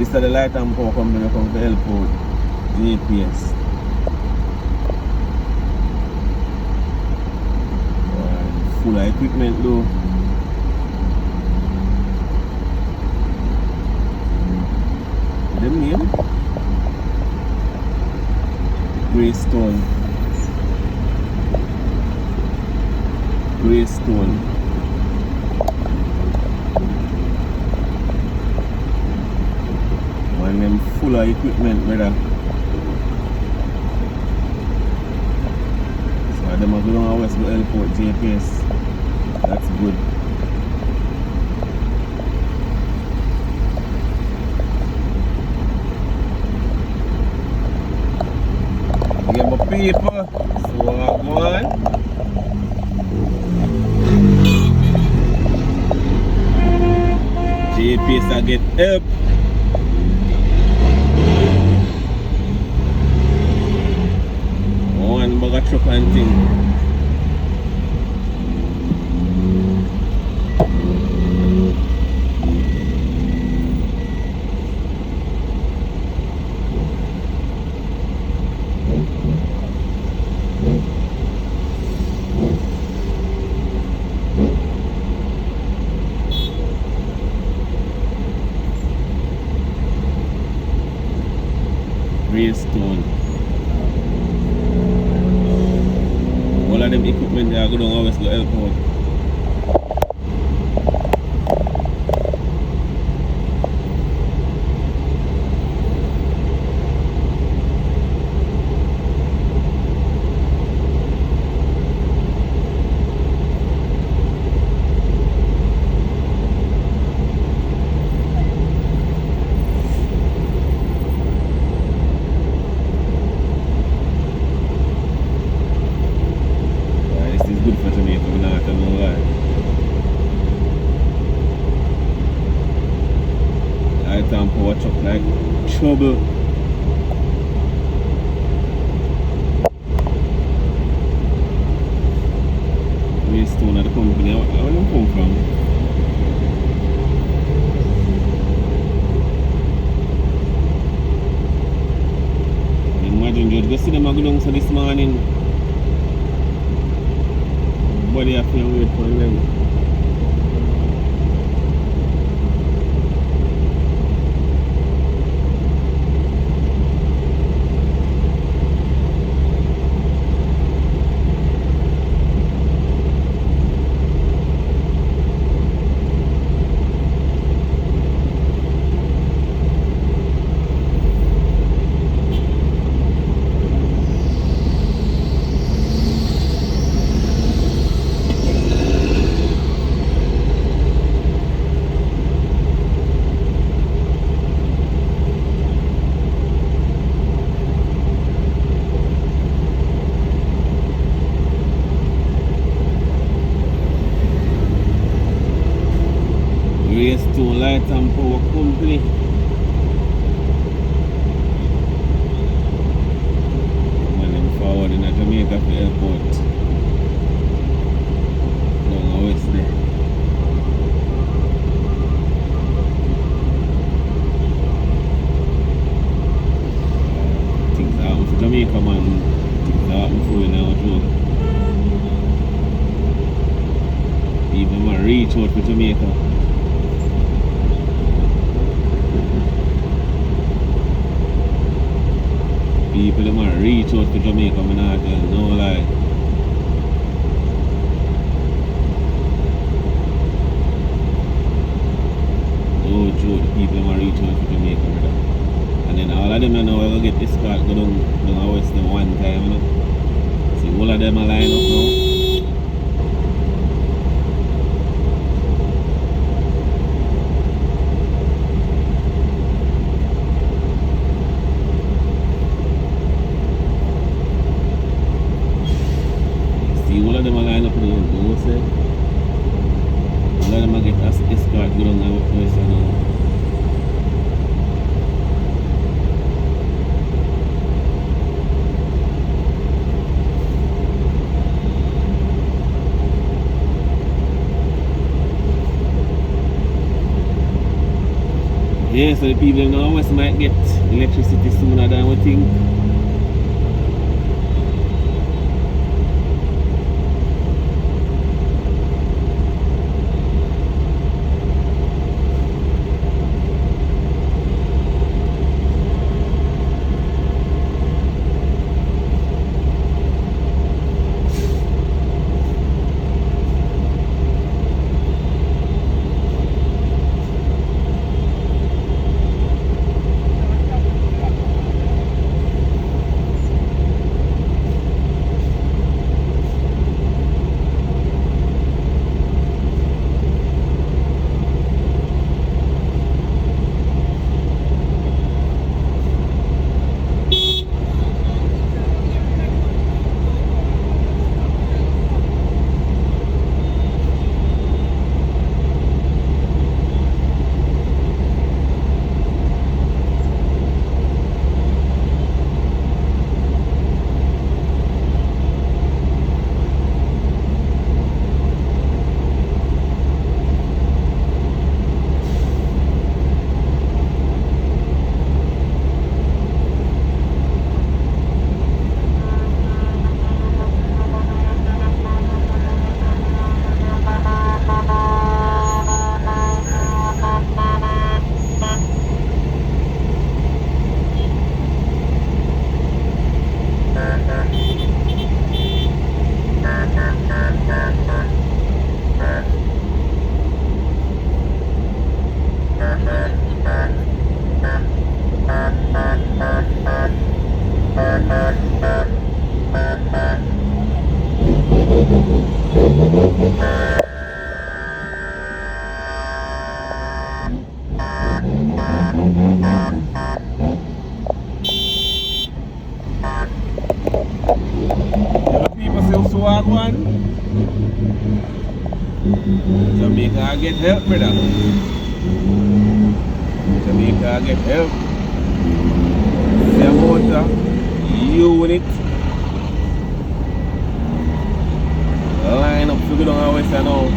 This is the light and power company from the airport, JPS. Full of equipment though. Them name? Greystone. Man, them full of equipment, brother. So them are going to Westwood Airport, JPS. That's good. Get my paper. So I'm on. JPS I get up. One bag of truck and thing. Greystone. All of them equipment they are going to always go airport. Good for Jamaica, I'm not gonna lie. I time power truck like trouble. Greystone at the company, where them come from? Imagine just go see them go down so this morning. Body have to wait for them. Greystone Light and Power Company. Man, I'm forward in Jamaica for airport. Down west there. Things happen for Jamaica, man. Things happen for you now, joke. People man reach out for Jamaica. People them are reach out to Jamaica, I'm not telling no lie. No joke, people them are reach out to Jamaica, brother. And then all of them you know we're gonna get this car go down west them one time, you know. See all of them are line up now. All of them are lined up in the road, say. All of them are get escort go down the west now. so the people in the west might get electricity sooner than we think. Jamaica get help, brother. Jamaica get help. The amount of unit line up to go down our west now.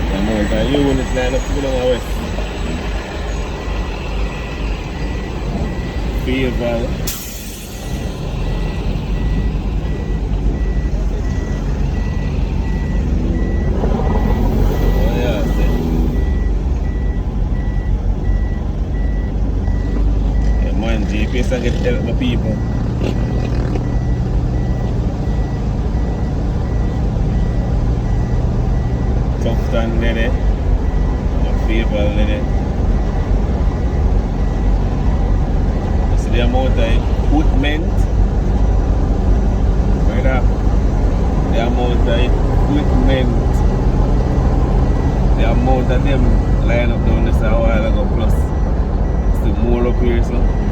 The amount of units line up to go down our west. Favor. JPS I get help my people. Tough stand there, my favor there. See the amount of equipment, right up. The amount of equipment, the amount of them line up down this a while ago plus. More up here, so